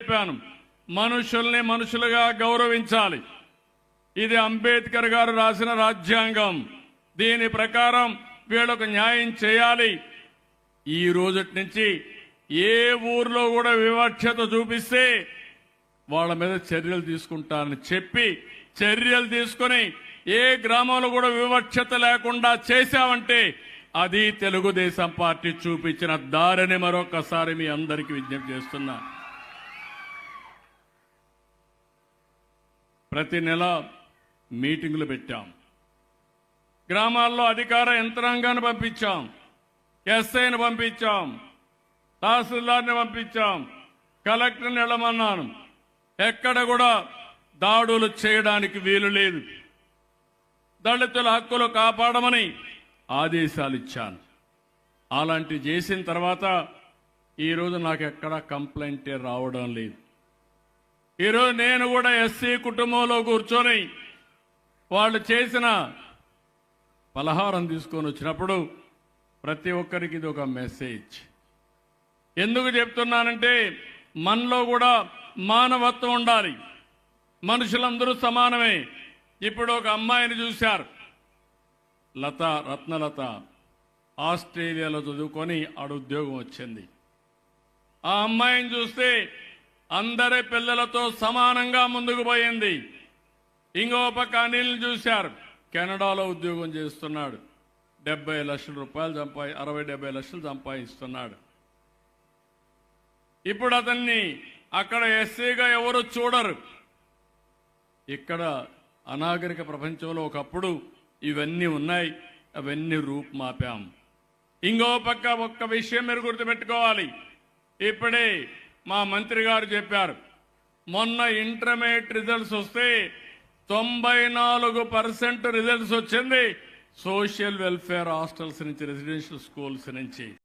చెప్పాను, మనుషుల్ని మనుషులుగా గౌరవించాలి. ఇది అంబేద్కర్ గారు రాసిన రాజ్యాంగం. దీని ప్రకారం వీళ్ళకు న్యాయం చేయాలి. ఈ రోజటి నుంచి ఏ ఊర్లో కూడా వివక్షత చూపిస్తే వాళ్ళ మీద చర్యలు తీసుకుంటానని చెప్పి చర్యలు తీసుకుని ఏ గ్రామంలో కూడా వివక్షత లేకుండా చేశామంటే అది తెలుగుదేశం పార్టీ చూపించిన దారిని మరొకసారి మీ అందరికీ విజ్ఞప్తి చేస్తున్నా. ప్రతి నెల మీటింగులు పెట్టాం, గ్రామాల్లో అధికార యంత్రాంగాన్ని పంపించాం, ఎస్ఐని పంపించాం, తహసీల్దార్ని పంపించాం, కలెక్టర్ని వెళ్ళమన్నాను. ఎక్కడ కూడా దాడులు చేయడానికి వీలు లేదు. దళితుల హక్కులు కాపాడమని ఆదేశాలు ఇచ్చాను. అలాంటివి చేసిన తర్వాత ఈరోజు నాకు ఎక్కడ కంప్లైంటే రావడం లేదు. ఈరోజు నేను కూడా ఎస్సీ కుటుంబంలో కూర్చొని వాళ్ళు చేసిన పలహారం తీసుకొని వచ్చినప్పుడు ప్రతి ఒక్కరికి ఇది ఒక మెసేజ్. ఎందుకు చెప్తున్నానంటే మనలో కూడా మానవత్వం ఉండాలి. మనుషులందరూ సమానమే. ఇప్పుడు ఒక అమ్మాయిని చూశారు, రత్నలత, ఆస్ట్రేలియాలో చదువుకొని ఆడ ఉద్యోగం వచ్చింది. ఆ అమ్మాయిని చూస్తే అందరి పిల్లలతో సమానంగా ముందుకు పోయింది. ఇంకో పక్క అనిల్ని చూశారు, కెనడాలో ఉద్యోగం చేస్తున్నాడు, 70 లక్షల రూపాయలు 60-70 లక్షలు సంపాదిస్తున్నాడు. ఇప్పుడు అతన్ని అక్కడ ఎస్సీగా ఎవరు చూడరు. ఇక్కడ అనాగరిక ప్రపంచంలో ఒకప్పుడు ఇవన్నీ ఉన్నాయి, అవన్నీ రూపుమాపాం. ఇంకో పక్క ఒక్క విషయం మీరు గుర్తుపెట్టుకోవాలి. ఇప్పుడే మా మంత్రి గారు చెప్పారు, మొన్న ఇంటర్మీడియట్ రిజల్ట్స్ వస్తే 94% రిజల్ట్స్ వచ్చింది సోషల్ వెల్ఫేర్ హాస్టల్స్ నుంచి, రెసిడెన్షియల్ స్కూల్స్ నుంచి.